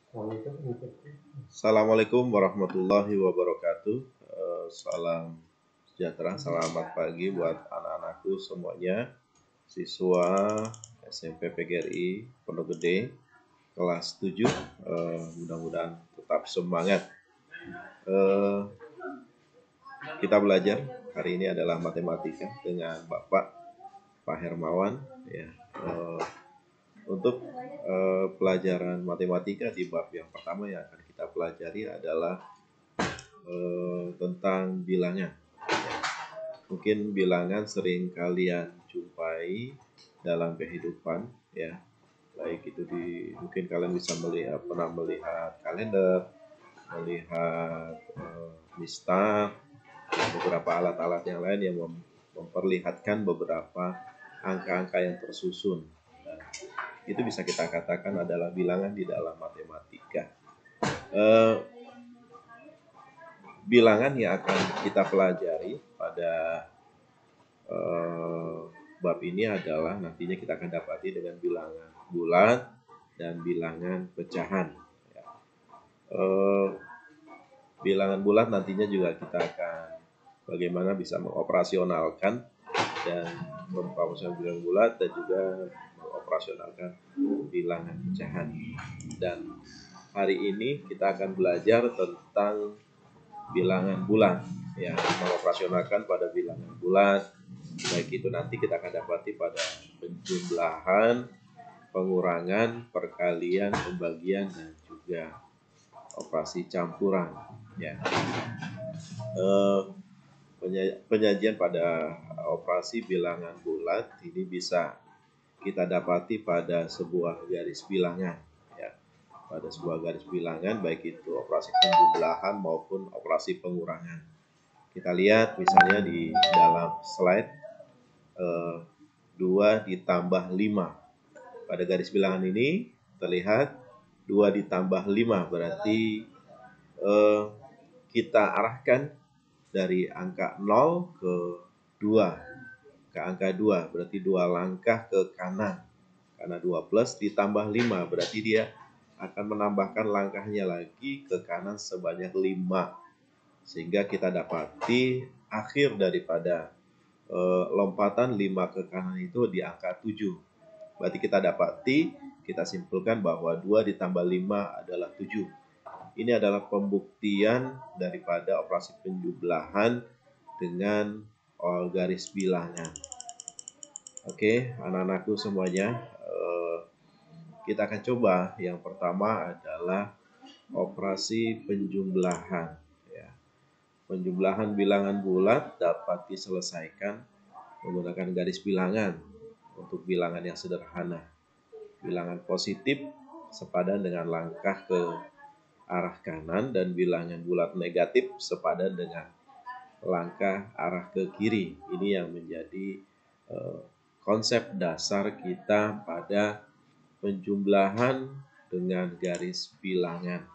Assalamualaikum warahmatullahi wabarakatuh. Salam sejahtera, selamat pagi buat anak-anakku semuanya, siswa SMP PGRI Pondok Gede kelas 7. Mudah-mudahan tetap semangat. Kita belajar hari ini adalah matematika dengan Bapak Pak Hermawan. Ya, untuk pelajaran matematika di bab yang pertama yang akan kita pelajari adalah tentang bilangan. Mungkin bilangan sering kalian jumpai dalam kehidupan, ya. Baik itu mungkin kalian bisa pernah melihat kalender, melihat mistar, beberapa alat-alat yang lain yang memperlihatkan beberapa angka-angka yang tersusun. Nah, itu bisa kita katakan adalah bilangan di dalam matematika. Bilangan yang akan kita pelajari pada bab ini adalah nantinya kita akan dapati dengan bilangan bulat dan bilangan pecahan. Ya. Bilangan bulat nantinya juga kita akan bagaimana bisa mengoperasionalkan dan memoperasionalkan bilangan bulat dan juga mengoperasionalkan bilangan pecahan. Dan hari ini kita akan belajar tentang bilangan bulat, ya, mengoperasionalkan pada bilangan bulat, baik itu nanti kita akan dapati pada penjumlahan, pengurangan, perkalian, pembagian, dan juga operasi campuran. Ya. Penyajian pada operasi bilangan bulat ini bisa kita dapati pada sebuah garis bilangan. Pada sebuah garis bilangan, baik itu operasi penjumlahan maupun operasi pengurangan. Kita lihat misalnya di dalam slide 2 ditambah 5. Pada garis bilangan ini terlihat 2 ditambah 5 berarti kita arahkan dari angka 0 ke 2 ke angka 2, berarti 2 langkah ke kanan. Karena 2 plus ditambah 5 berarti dia akan menambahkan langkahnya lagi ke kanan sebanyak 5. Sehingga kita dapati akhir daripada lompatan 5 ke kanan itu di angka 7. Berarti kita simpulkan bahwa 2 ditambah 5 adalah 7. Ini adalah pembuktian daripada operasi penjumlahan dengan garis bilangan. Oke, anak-anakku semuanya, kita akan coba. Yang pertama adalah operasi penjumlahan. Ya. Penjumlahan bilangan bulat dapat diselesaikan menggunakan garis bilangan untuk bilangan yang sederhana. Bilangan positif sepadan dengan langkah ke arah kanan dan bilangan bulat negatif sepadan dengan langkah arah ke kiri. Ini yang menjadi konsep dasar kita pada penjumlahan dengan garis bilangan.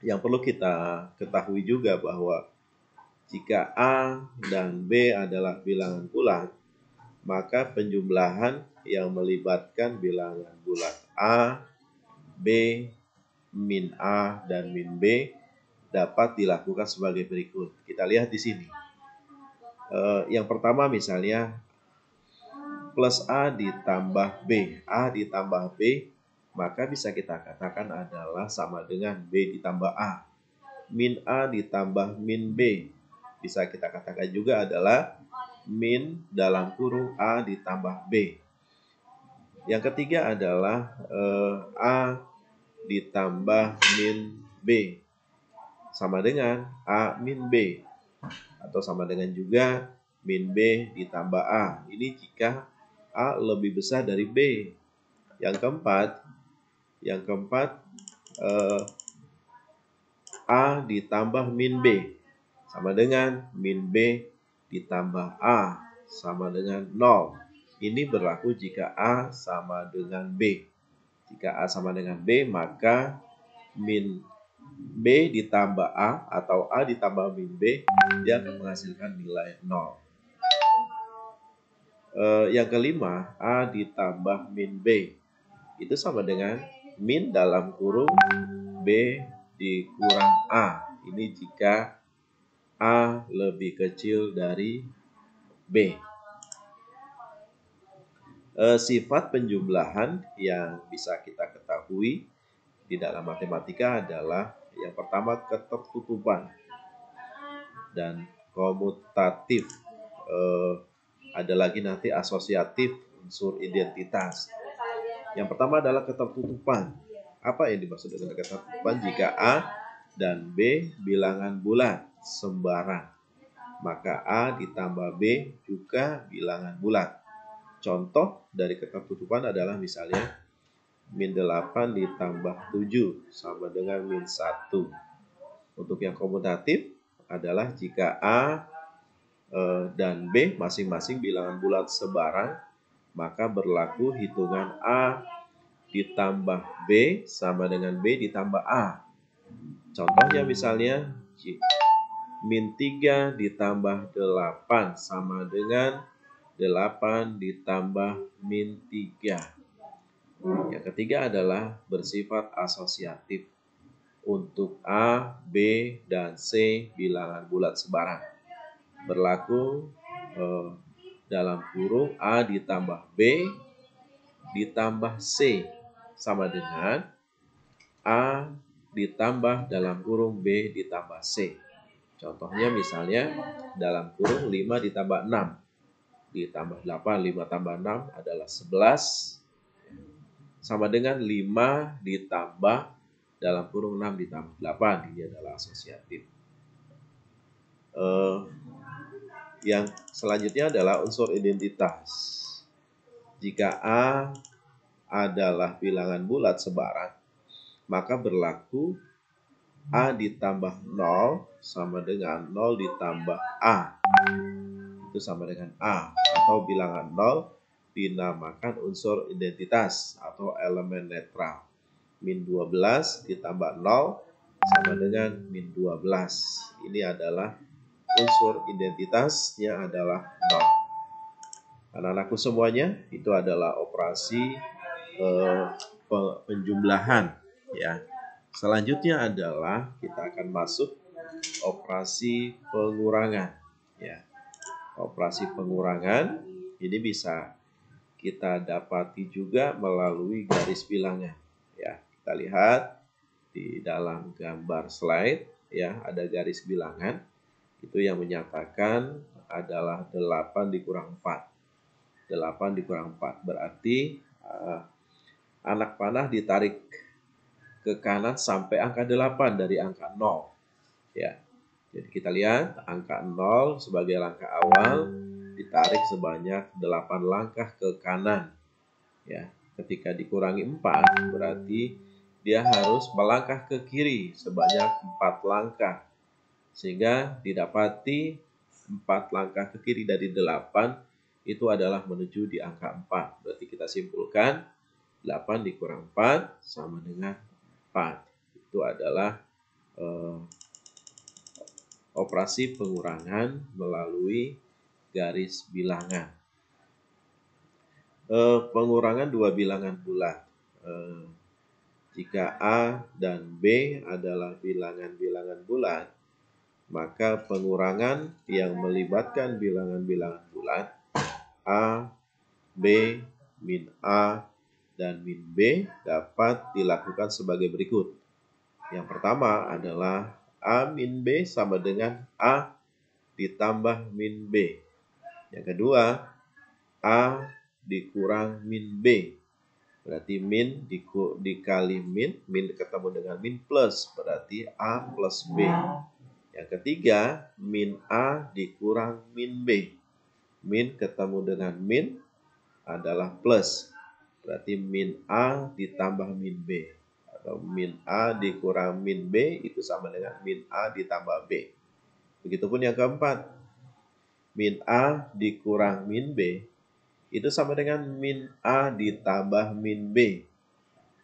Yang perlu kita ketahui juga bahwa jika A dan B adalah bilangan bulat, maka penjumlahan yang melibatkan bilangan bulat A, B, min A, dan min B dapat dilakukan sebagai berikut. Kita lihat di sini. Yang pertama misalnya plus A ditambah B. A ditambah B, maka bisa kita katakan adalah sama dengan B ditambah A. Min A ditambah min B, bisa kita katakan juga adalah min dalam kurung A ditambah B. Yang ketiga adalah A ditambah min B, sama dengan A min B. Atau sama dengan juga min B ditambah A. Ini jika A lebih besar dari B. Yang keempat A ditambah min B sama dengan min B ditambah A sama dengan 0. Ini berlaku jika A sama dengan B. Jika A sama dengan B, maka min B ditambah A atau A ditambah min B, dia akan menghasilkan nilai 0. Yang kelima, A ditambah min B. itu sama dengan min dalam kurung B dikurang A. Ini jika A lebih kecil dari B. Sifat penjumlahan yang bisa kita ketahui di dalam matematika adalah yang pertama ketertutupan dan komutatif. Ada lagi nanti asosiatif, unsur identitas. Yang pertama adalah ketertutupan. Apa yang dimaksud dengan ketertutupan? Jika A dan B bilangan bulat sembarang, maka A ditambah B juga bilangan bulat. Contoh dari ketertutupan adalah misalnya min 8 ditambah 7 sama dengan min 1. Untuk yang komutatif adalah jika A dan B masing-masing bilangan bulat sebarang, maka berlaku hitungan A ditambah B sama dengan B ditambah A. Contohnya misalnya min 3 ditambah 8 sama dengan 8 ditambah min 3. Yang ketiga adalah bersifat asosiatif. Untuk A, B, dan C bilangan bulat sebarang. Berlaku dalam kurung A ditambah B ditambah C sama dengan A ditambah dalam kurung B ditambah C. Contohnya misalnya dalam kurung 5 ditambah 6 ditambah 8, 5 tambah 6 adalah 11 sama dengan 5 ditambah dalam kurung 6 ditambah 8. Ini adalah asosiatif. Yang selanjutnya adalah unsur identitas. Jika A adalah bilangan bulat sebarang, maka berlaku A ditambah 0 sama dengan 0 ditambah A. Itu sama dengan A. Atau bilangan 0 dinamakan unsur identitas atau elemen netral. Min 12 ditambah 0 sama dengan min 12. Ini adalah unsur identitasnya adalah 0. Anak-anakku semuanya, itu adalah operasi penjumlahan ya. Selanjutnya adalah kita akan masuk operasi pengurangan ya. Operasi pengurangan ini bisa kita dapati juga melalui garis bilangan ya. Kita lihat di dalam gambar slide ya, ada garis bilangan itu yang menyatakan adalah 8 dikurang 4. 8 dikurang 4 berarti anak panah ditarik ke kanan sampai angka 8 dari angka 0 ya. Jadi kita lihat angka 0 sebagai langkah awal ditarik sebanyak 8 langkah ke kanan ya. Ketika dikurangi 4 berarti dia harus melangkah ke kiri sebanyak 4 langkah sehingga didapati 4 langkah ke kiri dari 8 itu adalah menuju di angka 4. Berarti kita simpulkan 8 dikurang 4 sama dengan 4. Itu adalah operasi pengurangan melalui garis bilangan. Pengurangan dua bilangan bulat. Jika A dan B adalah bilangan-bilangan bulat, maka pengurangan yang melibatkan bilangan-bilangan bulat A, B, min A, dan min B dapat dilakukan sebagai berikut. Yang pertama adalah A min B sama dengan A ditambah min B. Yang kedua, A dikurang min B. Berarti min dikali min ketemu dengan min plus, berarti A plus B. Yang ketiga, min A dikurang min B. Min ketemu dengan min adalah plus, berarti min A ditambah min B. Atau min A dikurang min B itu sama dengan min A ditambah B. Begitupun yang keempat, min A dikurang min B itu sama dengan min A ditambah min B.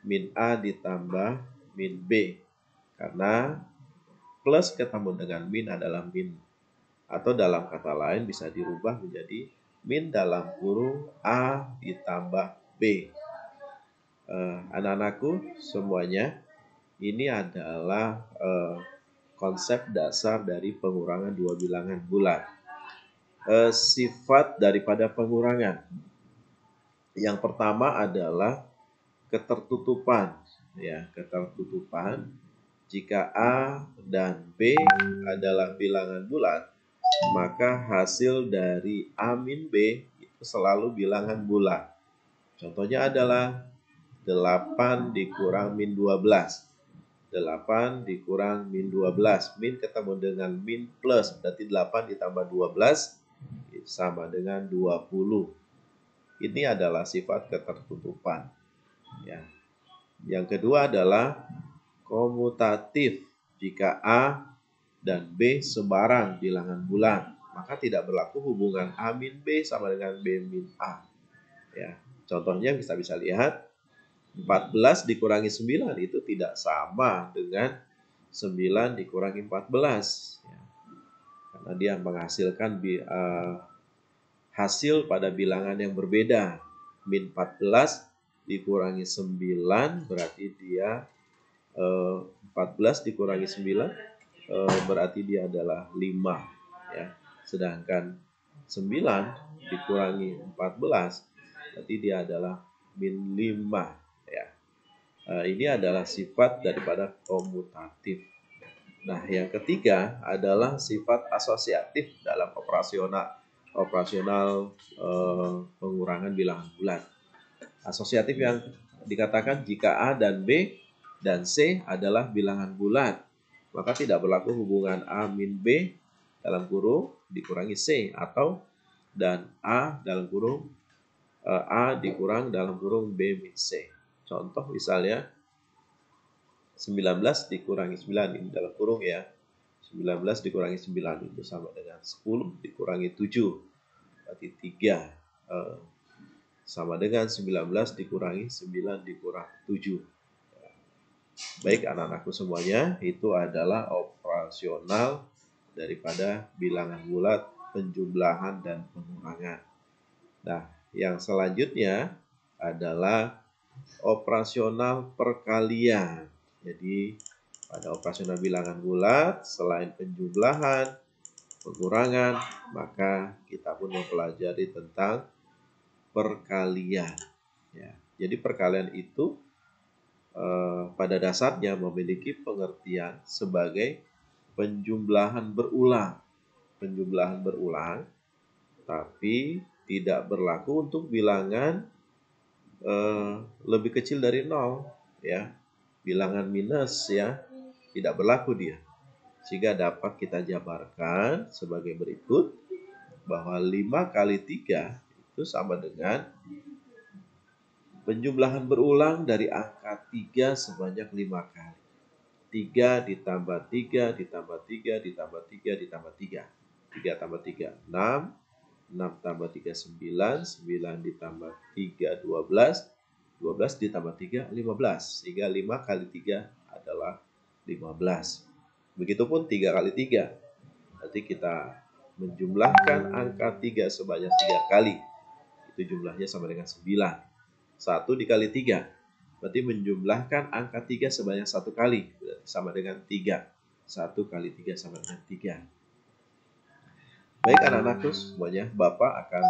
Min A ditambah min B. Karena plus ketemu dengan min adalah min. Atau dalam kata lain bisa dirubah menjadi min dalam kurung A ditambah B. Anak-anakku semuanya, ini adalah konsep dasar dari pengurangan dua bilangan bulat. Sifat daripada pengurangan. Yang pertama adalah ketertutupan, ya, ketertutupan. Jika A dan B adalah bilangan bulat, maka hasil dari A min B itu selalu bilangan bulat. Contohnya adalah 8 dikurang min 12. 8 dikurang min 12. Min ketemu dengan min plus, berarti 8 ditambah 12 sama dengan 20. Ini adalah sifat ketertutupan. Ya. Yang kedua adalah komutatif. Jika A dan B sebarang bilangan bulat, maka tidak berlaku hubungan A min B sama dengan B min A. Ya. Contohnya bisa lihat 14 dikurangi 9 itu tidak sama dengan 9 dikurangi 14. Ya. Karena dia menghasilkan hasil pada bilangan yang berbeda. Min 14 dikurangi 9 berarti dia 14 dikurangi 9 berarti dia adalah 5. Ya. Sedangkan 9 dikurangi 14 berarti dia adalah min 5. Ya. Ini adalah sifat daripada komutatif. Nah, yang ketiga adalah sifat asosiatif dalam operasional pengurangan bilangan bulat. Asosiatif yang dikatakan jika A dan B dan C adalah bilangan bulat, maka tidak berlaku hubungan A min B dalam kurung dikurangi C atau dan A dalam kurung A dikurang dalam kurung B min C. Contoh misalnya 19 dikurangi 9 ini dalam kurung ya. 19 dikurangi 9 itu sama dengan 10 dikurangi 7. Berarti 3 sama dengan 19 dikurangi 9 dikurang 7. Baik anak-anakku semuanya, itu adalah operasional daripada bilangan bulat, penjumlahan dan pengurangan. Nah, yang selanjutnya adalah operasional perkalian. Jadi, pada operasional bilangan bulat, selain penjumlahan, pengurangan, maka kita pun mempelajari tentang perkalian. Ya, jadi perkalian itu pada dasarnya memiliki pengertian sebagai penjumlahan berulang. Penjumlahan berulang, tapi tidak berlaku untuk bilangan lebih kecil dari 0. Ya, bilangan minus ya, tidak berlaku dia. Sehingga dapat kita jabarkan sebagai berikut, bahwa 5 kali 3 itu sama dengan penjumlahan berulang dari angka 3 sebanyak 5 kali. 3 ditambah 3 ditambah 3 ditambah 3 ditambah 3. 3 tambah 3, 6. 6 tambah 3, 9. 9 ditambah 3, 12. 12 ditambah 3, 15. Sehingga 5 kali 3 adalah 15. Begitupun 3 kali 3. Berarti kita menjumlahkan angka 3 sebanyak 3 kali. Itu jumlahnya sama dengan 9. 1 dikali 3. Berarti menjumlahkan angka 3 sebanyak 1 kali. Berarti sama dengan 3. 1 kali 3 sama dengan 3. Baik anak-anakku semuanya, Bapak akan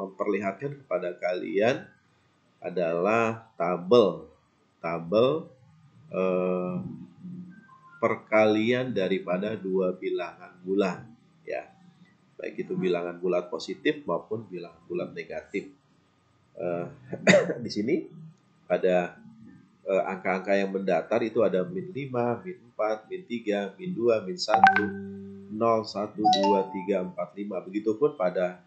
memperlihatkan kepada kalian adalah tabel perkalian daripada dua bilangan bulat, ya, baik itu bilangan bulat positif maupun bilangan bulat negatif. Di sini ada angka-angka yang mendatar itu ada min 5, min 4, min 3, min 2, min 1, 0, 1, 2, 3, 4, 5. Begitupun pada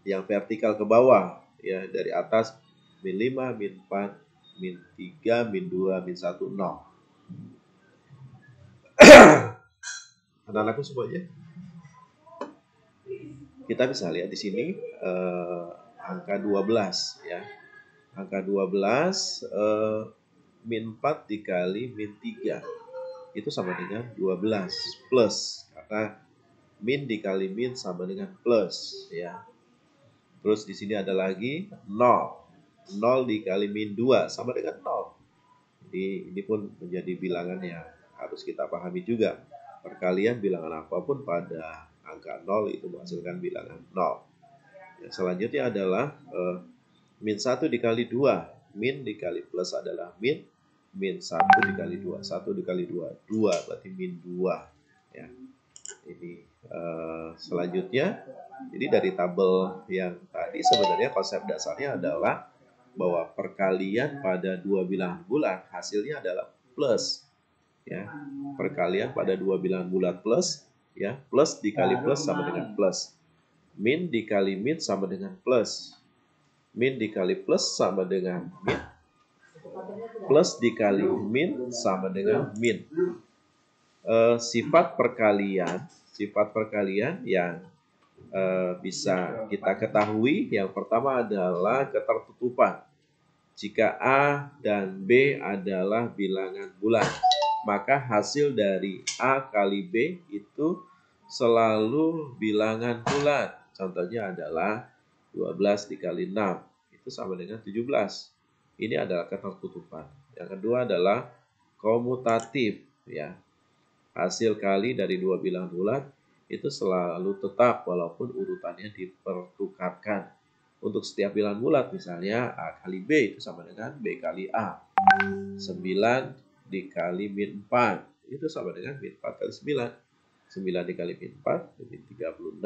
yang vertikal ke bawah, ya, dari atas min 5, min 4, min 3, min 2, min 1, 0. Anak-anakku semuanya, kita bisa lihat di sini angka 12 ya. Angka 12 min 4 dikali min 3 itu sama dengan 12 plus, karena min dikali min sama dengan plus ya. Terus di sini ada lagi 0. 0 dikali min 2 sama dengan 0. Jadi ini pun menjadi bilangan yang harus kita pahami juga. Perkalian bilangan apapun pada angka 0 itu menghasilkan bilangan 0. Yang selanjutnya adalah min 1 dikali 2. Min dikali plus adalah min. Min 1 dikali 2. 1 dikali 2. 2 berarti min 2. Ya. Ini selanjutnya. Jadi dari tabel yang tadi sebenarnya konsep dasarnya adalah bahwa perkalian pada dua bilangan bulat hasilnya adalah plus. Ya. Perkalian pada dua bilangan bulat plus. Ya. Plus dikali plus sama dengan plus. Min dikali min sama dengan plus. Min dikali plus sama dengan min. Plus dikali min sama dengan min. Sifat perkalian yang bisa kita ketahui yang pertama adalah ketertutupan. Jika A dan B adalah bilangan bulat, maka hasil dari A kali B itu selalu bilangan bulat. Contohnya adalah 12 dikali 6, itu sama dengan 17. Ini adalah ketertutupan. Yang kedua adalah komutatif. Ya. Hasil kali dari dua bilangan bulat itu selalu tetap walaupun urutannya dipertukarkan. Untuk setiap bilangan bulat misalnya A kali B itu sama dengan B kali A. 9 dikali min 4 itu sama dengan min 4 kali 9. 9 dikali min 4 min 36.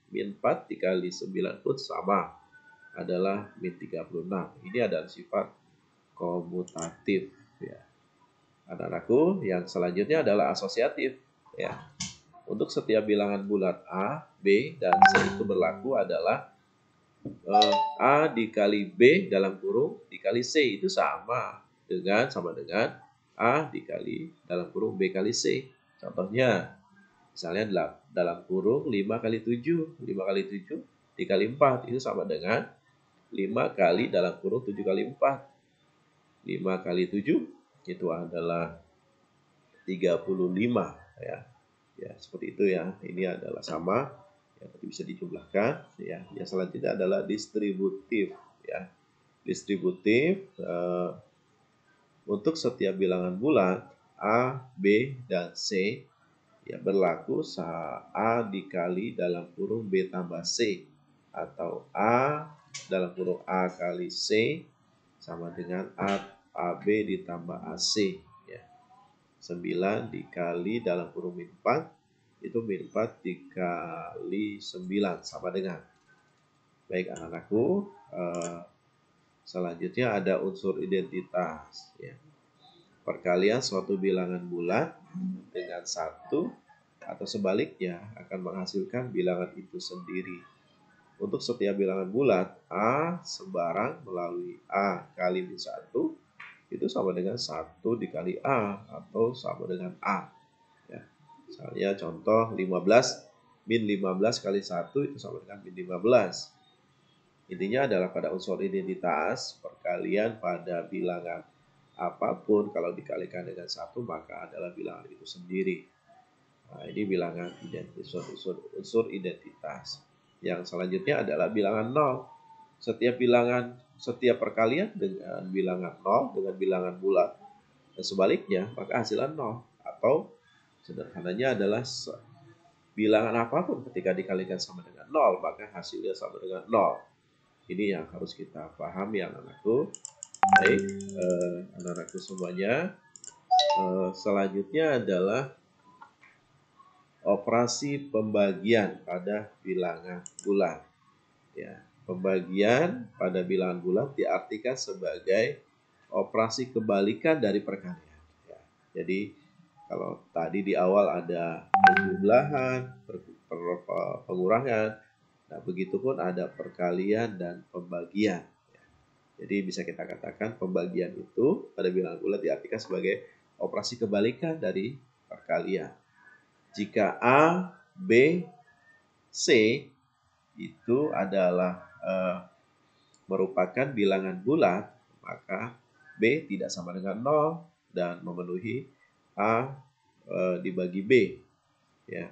Min 4 dikali 9 pun sama adalah min 36. Ini adalah sifat komutatif. Ya. Anak-anakku, yang selanjutnya adalah asosiatif. Ya. Untuk setiap bilangan bulat A, B, dan C itu berlaku adalah A dikali B dalam kurung dikali C itu sama dengan A dikali dalam kurung B kali C. Contohnya, misalnya dalam kurung 5 kali 7. 5 kali 7 dikali 4 itu sama dengan 5 kali dalam kurung 7 kali 4. 5 kali 7 itu adalah 35. Ya, seperti itu ya. Ini adalah sama, ya, tadi bisa dijumlahkan. Ya, yang selanjutnya adalah distributif. Ya, distributif untuk setiap bilangan bulat A, B, dan C ya berlaku A dikali dalam kurung B tambah C atau A dalam kurung A kali C sama dengan AB ditambah AC. 9 dikali dalam kurung min 4 itu min 4 dikali 9 sama dengan. Baik anak-anakku, selanjutnya ada unsur identitas. Ya. Perkalian suatu bilangan bulat dengan satu atau sebaliknya akan menghasilkan bilangan itu sendiri. Untuk setiap bilangan bulat, A sembarang melalui A kali min 1 itu sama dengan 1 dikali A atau sama dengan A. Ya. Misalnya contoh 15 min 15 kali 1 itu sama dengan min 15. Intinya adalah pada unsur identitas perkalian pada bilangan apapun kalau dikalikan dengan 1 maka adalah bilangan itu sendiri. Nah, ini bilangan unsur identitas. Yang selanjutnya adalah bilangan 0. Setiap perkalian dengan bilangan 0 dengan bilangan bulat dan sebaliknya maka hasilnya 0. Atau sederhananya adalah bilangan apapun ketika dikalikan sama dengan 0 maka hasilnya sama dengan 0. Ini yang harus kita pahami anak-anakku. Baik, anak-anakku semuanya. Selanjutnya adalah operasi pembagian pada bilangan bulat. Ya. Pembagian pada bilangan bulat diartikan sebagai operasi kebalikan dari perkalian. Ya. Jadi kalau tadi di awal ada penjumlahan, pengurangan, nah begitupun ada perkalian dan pembagian. Ya. Jadi bisa kita katakan pembagian itu pada bilangan bulat diartikan sebagai operasi kebalikan dari perkalian. Jika A, B, C itu adalah merupakan bilangan bulat, maka B tidak sama dengan 0 dan memenuhi A dibagi B. Ya.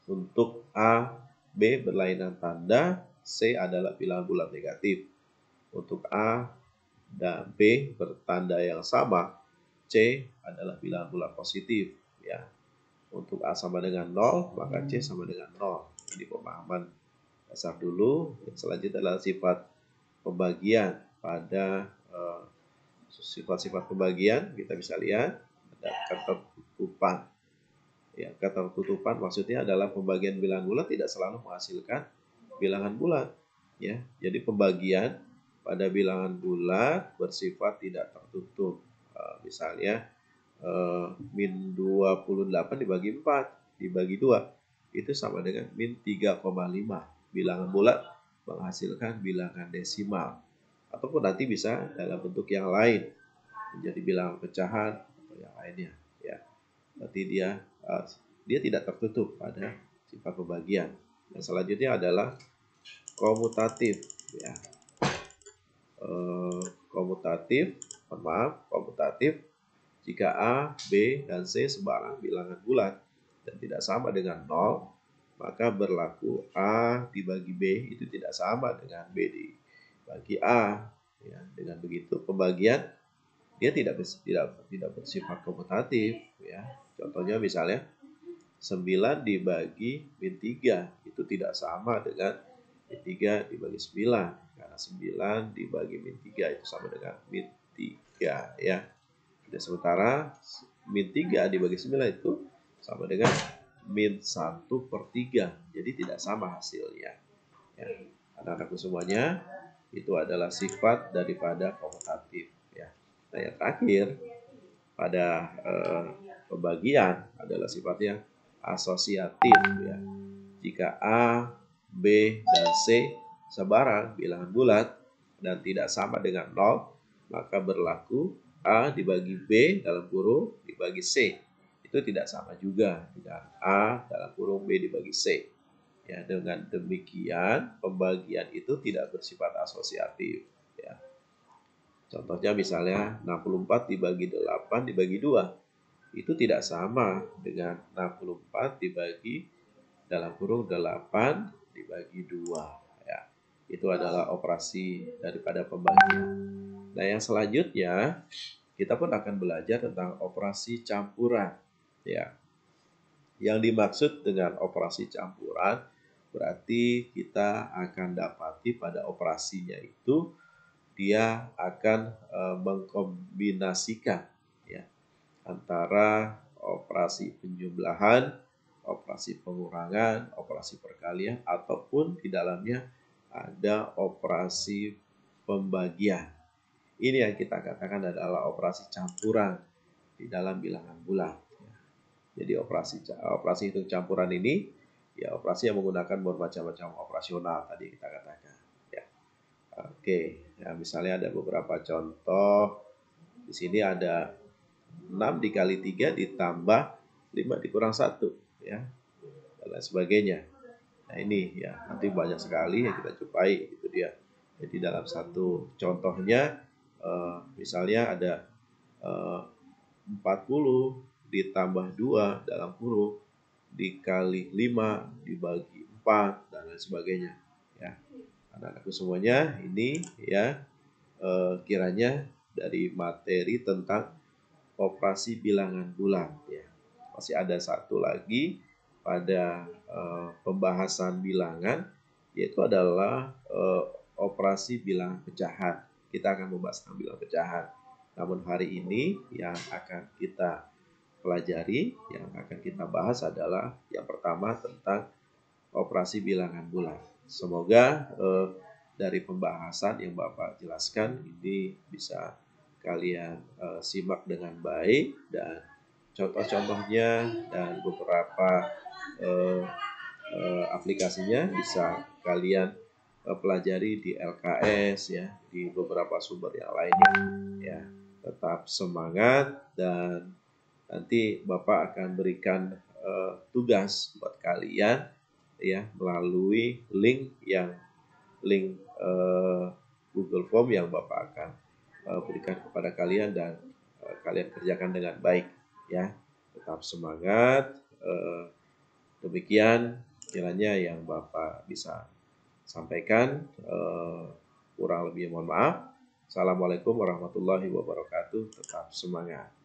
Untuk A, B berlainan tanda, C adalah bilangan bulat negatif. Untuk A dan B bertanda yang sama, C adalah bilangan bulat positif ya. Untuk A sama dengan 0, maka C sama dengan 0. Ini pemahaman dasar dulu. Yang selanjutnya adalah sifat pembagian. Pada sifat-sifat pembagian kita bisa lihat ada ketertutupan. Ya, ketertutupan maksudnya adalah pembagian bilangan bulat tidak selalu menghasilkan bilangan bulat. Ya, jadi pembagian pada bilangan bulat bersifat tidak tertutup. Misalnya min 28 dibagi 4 dibagi 2 itu sama dengan min 3,5. Bilangan bulat menghasilkan bilangan desimal. Ataupun nanti bisa dalam bentuk yang lain menjadi bilangan pecahan atau yang lainnya ya. Berarti dia tidak tertutup pada sifat pembagian. Yang selanjutnya adalah komutatif ya. Komutatif jika A, B, dan C sebarang bilangan bulat dan tidak sama dengan 0, maka berlaku A dibagi B itu tidak sama dengan B dibagi A. Ya, dengan begitu pembagian dia tidak bersifat komutatif. Ya. Contohnya misalnya 9 dibagi min 3 itu tidak sama dengan min 3 dibagi 9. Karena 9 dibagi min 3 itu sama dengan min 3 ya. Dan sementara min 3 dibagi 9 itu sama dengan min 1/3. Jadi tidak sama hasilnya. Ya. Anak-anakku semuanya, itu adalah sifat daripada komutatif. Ya. Nah, yang terakhir pada pembagian adalah sifatnya asosiatif. Ya. Jika A, B, dan C sebarang bilangan bulat dan tidak sama dengan 0, maka berlaku A dibagi B dalam kurung dibagi C. Itu tidak sama juga dengan A dalam kurung B dibagi C. Ya, dengan demikian pembagian itu tidak bersifat asosiatif. Ya. Contohnya misalnya 64 dibagi 8 dibagi 2. Itu tidak sama dengan 64 dibagi dalam kurung 8 dibagi 2. Ya. Itu adalah operasi daripada pembagian. Nah, yang selanjutnya kita pun akan belajar tentang operasi campuran. Ya. Yang dimaksud dengan operasi campuran berarti kita akan dapati pada operasinya itu dia akan mengkombinasikan ya antara operasi penjumlahan, operasi pengurangan, operasi perkalian ataupun di dalamnya ada operasi pembagian. Ini yang kita katakan adalah operasi campuran di dalam bilangan bulat. Jadi operasi hitung campuran ini ya operasi yang menggunakan bermacam-macam operasional tadi kita katakan. Ya. Oke, ya misalnya ada beberapa contoh. Di sini ada 6 dikali 3 ditambah 5 dikurang 1 ya. Dan lain sebagainya. Nah, ini ya nanti banyak sekali yang kita jumpai itu dia. Jadi dalam satu contohnya misalnya ada 40 ditambah 2 dalam kurung dikali 5 dibagi 4 dan lain sebagainya ya. Anak-anakku semuanya ini ya kiranya dari materi tentang operasi bilangan bulat ya. Masih ada satu lagi pada pembahasan bilangan yaitu adalah operasi bilangan pecahan. Kita akan membahas tentang bilangan pecahan. Namun hari ini yang akan kita pelajari, yang akan kita bahas adalah yang pertama tentang operasi bilangan bulat. Semoga dari pembahasan yang Bapak jelaskan ini bisa kalian simak dengan baik dan contoh-contohnya dan beberapa aplikasinya bisa kalian pelajari di LKS ya, di beberapa sumber yang lainnya ya. Tetap semangat dan nanti Bapak akan berikan tugas buat kalian ya melalui link Google Form yang Bapak akan berikan kepada kalian dan kalian kerjakan dengan baik ya. Tetap semangat. Demikian kiranya yang Bapak bisa sampaikan. Kurang lebih mohon maaf. Assalamualaikum warahmatullahi wabarakatuh. Tetap semangat.